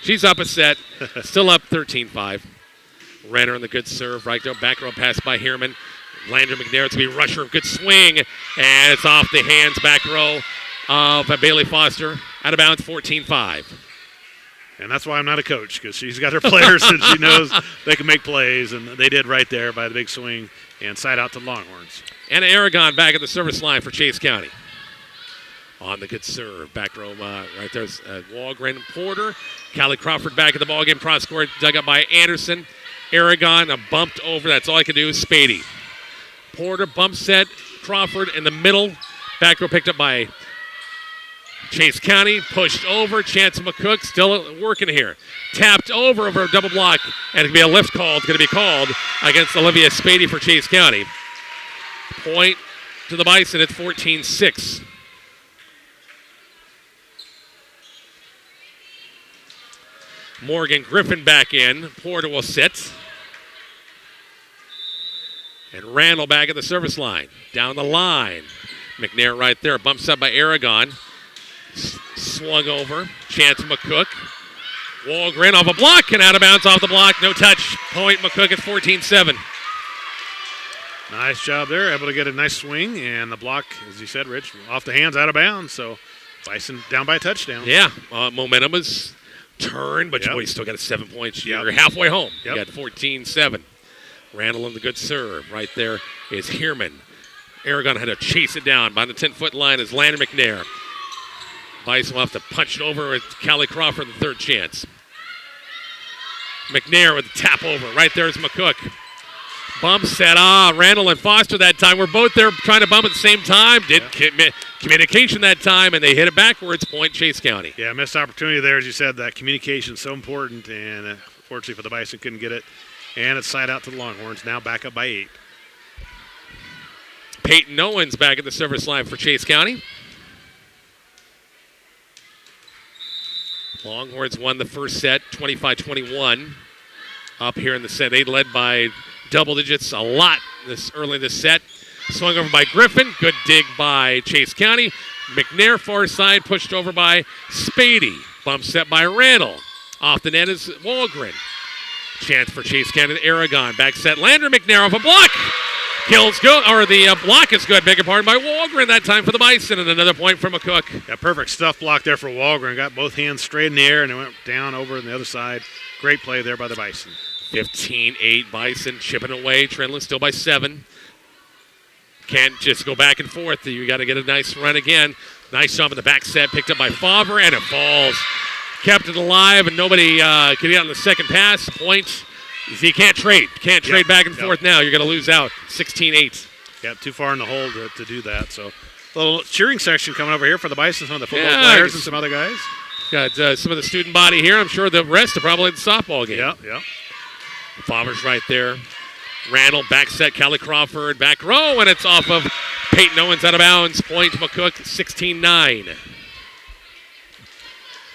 She's up a set. Still up 13-5. Renner on the good serve. Right there, back row pass by Heerman. Landry McNair to be rusher. Good swing. And it's off the hands, back row of Bailey Foster. Out of bounds, 14-5. And that's why I'm not a coach, because she's got her players and she knows they can make plays, and they did right there by the big swing and side out to Longhorns. And Aragon back at the service line for Chase County. On the good serve. Back row right there's Walgren Porter. Callie Crawford back at the ballgame. Cross court dug up by Anderson. Aragon bumped over. That's all I can do is Spady. Porter bump set. Crawford in the middle. Back row picked up by Chase County, pushed over. Chance McCook still working here. Tapped over a double block, and it's going to be a lift call. It's going to be called against Olivia Spady for Chase County. Point to the Bison at 14-6. Morgan Griffin back in. Porter will sit. And Randall back at the service line. Down the line. McNair right there. Bumps up by Aragon. Swung over. Chance McCook. Walgren off a block and out of bounds off the block. No touch. Point McCook at 14-7. Nice job there. Able to get a nice swing. And the block, as you said, Rich, off the hands, out of bounds. So Bison down by a touchdown. Yeah. Momentum is turned, but you still got a 7 points. You're halfway home. You got 14-7. Randall on the good serve. Right there is Heerman. Aragon had to chase it down. By the 10-foot line is Landon McNair. Bison will have to punch it over with Callie Crawford, the third chance. McNair with the tap over. Right there is McCook. Bump set. Randall and Foster that time. We're both there trying to bump at the same time. Communication that time, and they hit it backwards. Point Chase County. Yeah, missed opportunity there. As you said, that communication is so important, and fortunately for the Bison, couldn't get it. And it's side out to the Longhorns. Now back up by 8. Peyton Owens back at the service line for Chase County. Longhorns won the first set, 25-21. Up here in the set, they led by double digits a lot early in this set. Swung over by Griffin. Good dig by Chase County. McNair far side pushed over by Spady. Bump set by Randall. Off the net is Walgren. Chance for Chase County to Aragon. Back set. Lander McNair off a block. Kills good, or the block is good. Beg your pardon by Walgren that time for the Bison, and another point for McCook. Yeah, perfect stuff block there for Walgren. Got both hands straight in the air, and it went down over on the other side. Great play there by the Bison. 15-8 Bison chipping away. Trendless still by 7. Can't just go back and forth. You got to get a nice run again. Nice job in the back set. Picked up by Favre, and it falls. Kept it alive, and nobody could get on the second pass. Point. You can't trade. Can't trade back and forth now. You're going to lose out. 16-8. Yep, too far in the hole to do that. So a little cheering section coming over here for the Bison, some of the football players and some other guys. Got some of the student body here. I'm sure the rest are probably in the softball game. Yeah. Favre's right there. Randall, back set, Callie Crawford, back row, and it's off of Peyton Owens out of bounds. Point McCook, 16-9.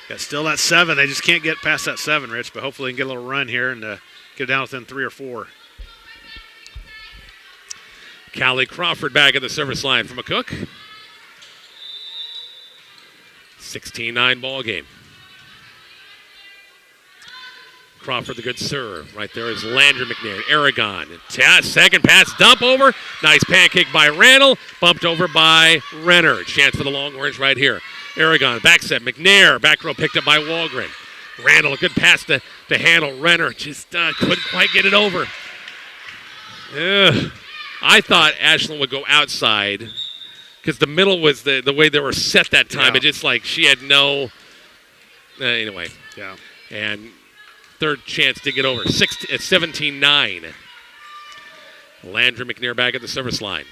Yeah, still that 7. They just can't get past that 7, Rich, but hopefully they can get a little run here and get it down within 3 or 4. Callie Crawford back at the service line for McCook. 16-9 ball game. Crawford, the good serve. Right there is Landry McNair. Aragon. Second pass, dump over. Nice pancake by Randall. Bumped over by Renner. Chance for the Longhorns right here. Aragon, back set. McNair, back row picked up by Walgren. Randall, a good pass to handle. Renner just couldn't quite get it over. I thought Ashland would go outside because the middle was the way they were set that time. Yeah. It just like she had no. Anyway. Yeah. And third chance to get over. 17-9. Landry McNair back at the service line.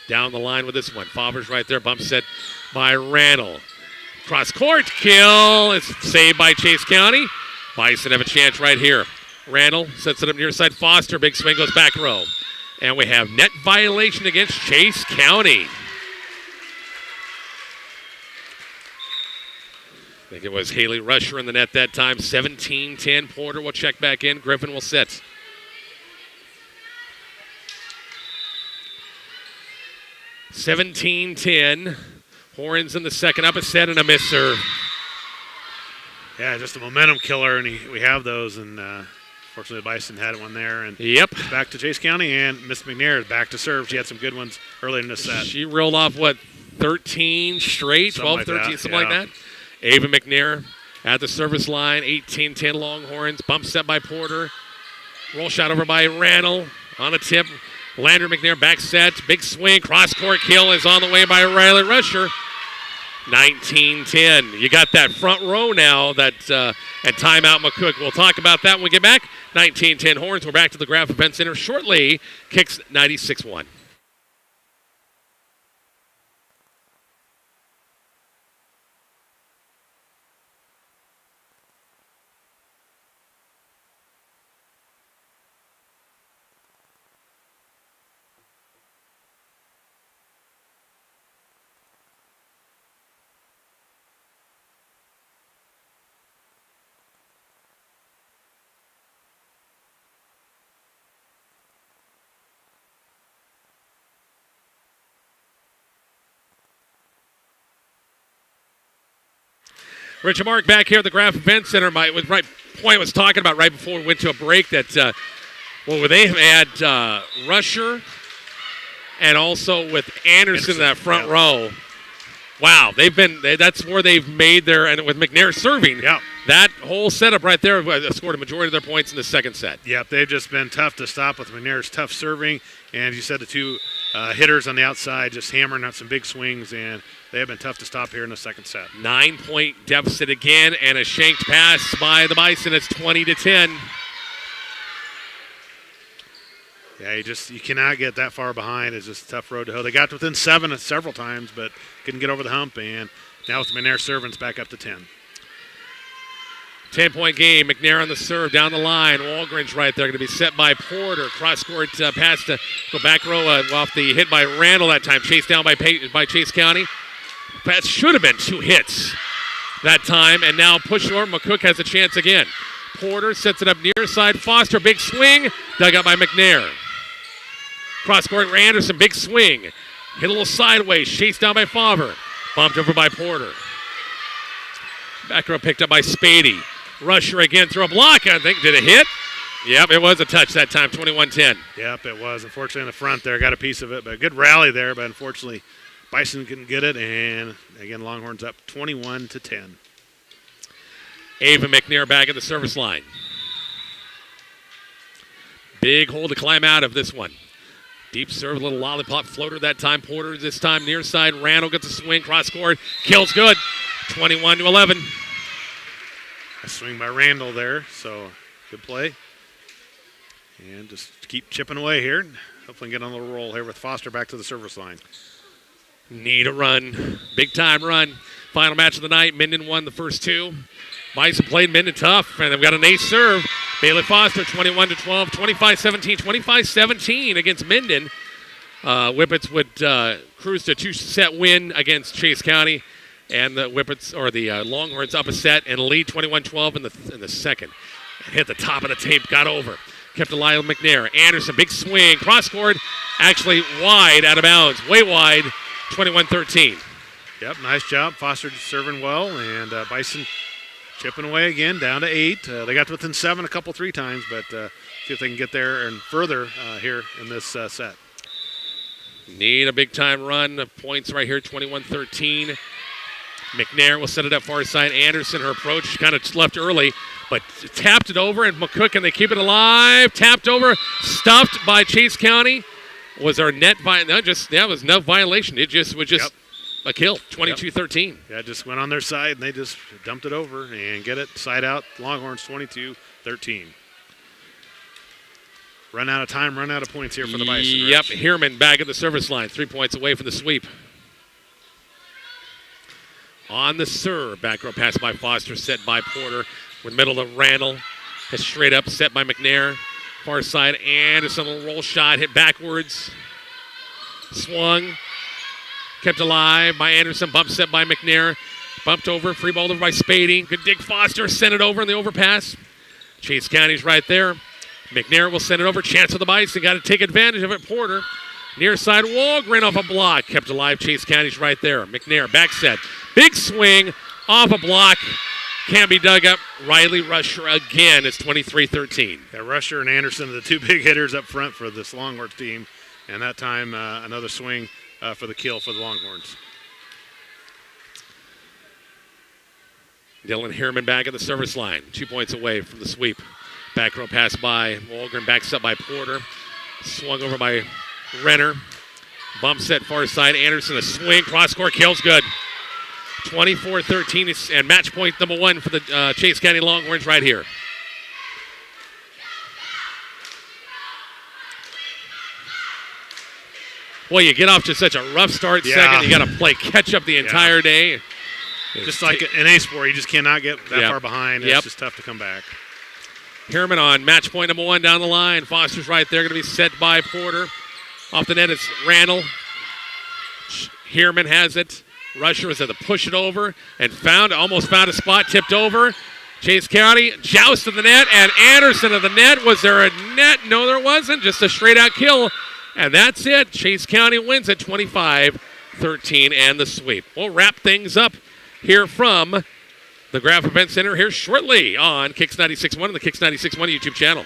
Down the line with this one. Favre's right there. Bump set by Randall. Cross court kill. It's saved by Chase County. Bison have a chance right here. Randall sets it up near side. Foster. Big swing goes back row. And we have net violation against Chase County. I think it was Haley Rusher in the net that time. 17-10. Porter will check back in. Griffin will sit. $17-10. Horns in the second, up a set and a miss serve. Yeah, just a momentum killer, and we have those. And fortunately, the Bison had one there. And yep. Back to Chase County, and Miss McNair is back to serve. She had some good ones early in the set. She reeled off, 13 straight, 12, 13, something like that. Ava McNair at the service line, 18-10 Longhorns. Bump set by Porter. Roll shot over by Randall on a tip. Landry McNair back set. Big swing. Cross-court kill is on the way by Riley Rusher. 19-10. You got that front row now and timeout McCook. We'll talk about that when we get back. 19-10 Horns. We're back to the Graph Event Center shortly. Kicks 96-1. Rich and Mark back here at the Graph Event Center. Point was talking about right before we went to a break that, they have had Rusher and also with Anderson in that front row. Wow, that's where they've made their, and with McNair serving, that whole setup right there scored a majority of their points in the second set. Yep, they've just been tough to stop with McNair's tough serving. And as you said, the two hitters on the outside just hammering out some big swings, and they have been tough to stop here in the second set. 9-point deficit again, and a shanked pass by the Bison. It's 20-10. Yeah, you cannot get that far behind. It's just a tough road to hoe. They got within 7 several times, but couldn't get over the hump. And now with McNair serving, it's back up to 10. 10-point game. McNair on the serve down the line. Walgren's right there, going to be set by Porter. Cross-court pass to go back row off the hit by Randall that time. Chased down by Chase County. That should have been 2 hits that time. And now push over. McCook has a chance again. Porter sets it up near side. Foster, big swing. Dug out by McNair. Cross-court, Anderson, big swing. Hit a little sideways. Chased down by Favre. Bumped over by Porter. Back row picked up by Spady. Rusher again through a block, I think. Did it hit? Yep, it was a touch that time, 21-10. Yep, it was. Unfortunately, in the front there, got a piece of it. But a good rally there, but unfortunately, Bison couldn't get it. And, again, Longhorns up 21-10. Ava McNair back at the service line. Big hole to climb out of this one. Deep serve, a little lollipop floater that time. Porter this time near side. Randall gets a swing, cross-court. Kills good, 21-11. A swing by Randall there, so good play. And just keep chipping away here. Hopefully get on the roll here with Foster back to the service line. Need a run, big-time run. Final match of the night. Minden won the first 2. Bison played Minden tough, and they've got an ace serve. Bailey Foster, 21-12, 25-17, 25-17 against Minden. Whippets would cruise to a 2-set win against Chase County, and the Whippets or the Longhorns up a set and lead 21-12 in the second. Hit the top of the tape, got over, kept alive with McNair. Anderson, big swing, cross court, actually wide, out of bounds, way wide, 21-13. Yep, nice job. Foster serving well, and Bison chipping away again, down to 8. They got to within 7 a couple, 3 times, but see if they can get there and further here in this set. Need a big-time run of points right here, 21-13. McNair will set it up far side. Anderson, her approach kind of left early, but tapped it over, and McCook, and they keep it alive. Tapped over, stuffed by Chase County. Was our net that was no violation. It just was just a kill, 22-13. Yeah, just went on their side, and they just dumped it over and get it side out. Longhorns 22-13. Run out of time, run out of points here for the Bison. Yep, Heerman back at the service line, 3 points away from the sweep. On the serve, back row pass by Foster, set by Porter. With middle of Randall, has straight up, set by McNair. Far side, Anderson, a little roll shot, hit backwards. Swung, kept alive by Anderson, bump set by McNair. Bumped over, free ball over by Spady. Good dig, Foster, sent it over in the overpass. Chase County's right there. McNair will send it over, chance for the Bison. Got to take advantage of it, Porter. Near side, Walgren off a block. Kept alive, Chase County's right there. McNair, back set. Big swing, off a block. Can't be dug up. Riley Rusher again. It's 23-13. Yeah, Rusher and Anderson are the 2 big hitters up front for this Longhorns team. And that time, another swing for the kill for the Longhorns. Dylan Heerman back at the service line. 2 points away from the sweep. Back row pass by Walgren, backs up by Porter. Swung over by Renner. Bump set far side. Anderson, a swing. Cross court, kills good. 24-13 and match point number 1 for the Chase County Longhorns right here. Boy, you get off to such a rough start second. You got to play catch up the entire day. Just like an A sport, you just cannot get that far behind. It's just tough to come back. Heerman on match point number 1 down the line. Foster's right there, going to be set by Porter. Off the net, it's Randall. Heerman has it. Rusher was at the push it over and almost found a spot, tipped over. Chase County joust to the net, and Anderson of the net. Was there a net? No, there wasn't. Just a straight out kill. And that's it. Chase County wins at 25-13 and the sweep. We'll wrap things up here from the Graph Event Center here shortly on Kicks 96.1 and the Kicks 96.1 YouTube channel.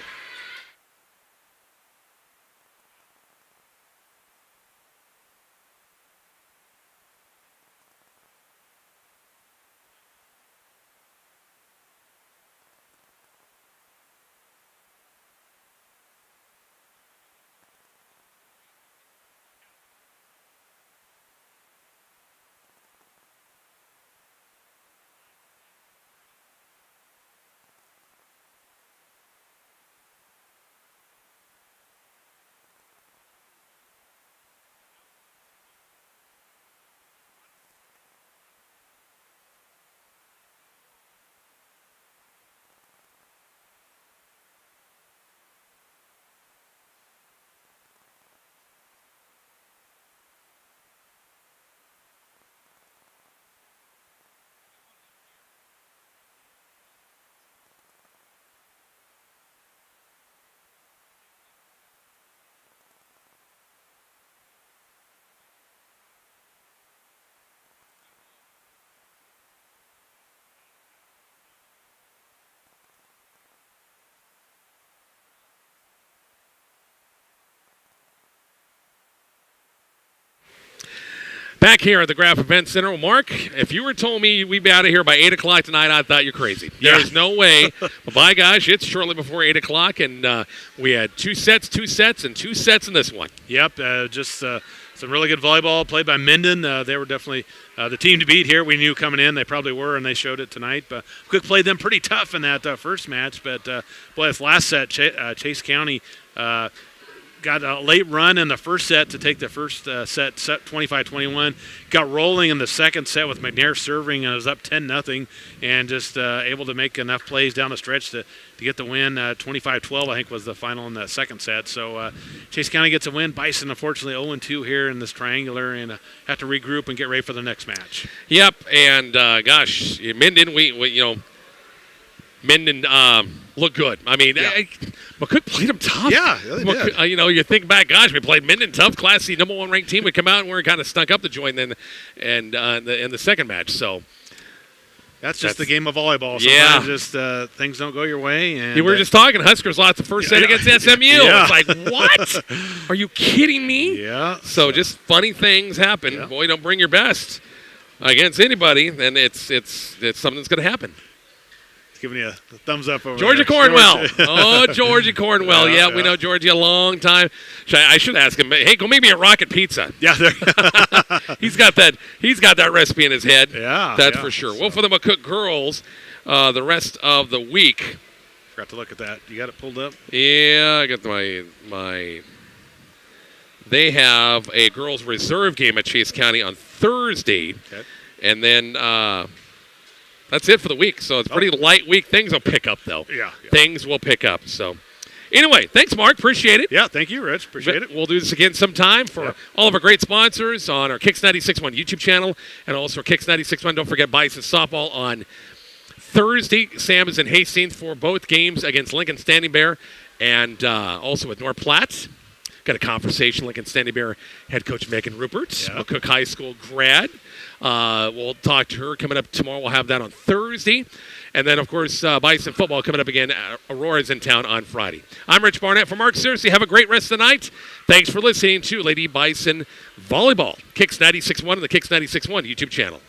Back here at the Graph Event Center. Well, Mark, if you were told me we'd be out of here by 8 o'clock tonight, I thought you're crazy. There's no way. But by gosh, it's shortly before 8 o'clock, and we had two sets, and 2 sets in this one. Yep, just some really good volleyball played by Minden. They were definitely the team to beat here. We knew coming in they probably were, and they showed it tonight. But McCook played them pretty tough in that first match. But, boy, this last set, Chase County got a late run in the first set to take the first set 25-21. Got rolling in the second set with McNair serving, and it was up 10-0, and just able to make enough plays down the stretch to get the win. 25-12, I think, was the final in the second set. So Chase County gets a win. Bison, unfortunately, 0-2 here in this triangular, and have to regroup and get ready for the next match. Yep, and gosh, Minden, Minden looked good. I mean, McCook played them tough. Yeah, they did. You think back, gosh, we played Minden tough. Class C number 1 ranked team would come out and we kind of stunk up the joint then, and in the second match. So that's just the game of volleyball. Sometimes just things don't go your way. And we were just talking. Huskers lost the first set against SMU. Yeah. It's like, what? Are you kidding me? Yeah. So just funny things happen. Yeah. Boy, don't bring your best against anybody, then it's something that's going to happen. Giving you a thumbs up over Georgia there. Cornwell. Oh, Georgia Cornwell. Yeah, We know Georgia a long time. I should ask him, hey, go make me a rocket pizza. Yeah, He's got that recipe in his head. Yeah. That's for sure. Well, for the McCook girls, the rest of the week. Forgot to look at that. You got it pulled up? Yeah, I got my they have a girls reserve game at Chase County on Thursday. Okay. And then that's it for the week. So it's a pretty light week. Things will pick up, though. Yeah. Things will pick up. So anyway, thanks, Mark. Appreciate it. Yeah, thank you, Rich. Appreciate it. We'll do this again sometime for all of our great sponsors on our Kicks 96.1 YouTube channel and also our Kicks 96.1. Don't forget Bison Softball on Thursday. Sam is in Hastings for both games against Lincoln Standing Bear and also with North Platte. Got a conversation. Lincoln Standing Bear head coach Megan Rupert, McCook High School grad. We'll talk to her coming up tomorrow. We'll have that on Thursday. And then, of course, Bison football coming up again. Aurora's in town on Friday. I'm Rich Barnett for Mark Searcy. Have a great rest of the night. Thanks for listening to Lady Bison Volleyball. Kicks 96.1 and the Kicks 96.1 YouTube channel.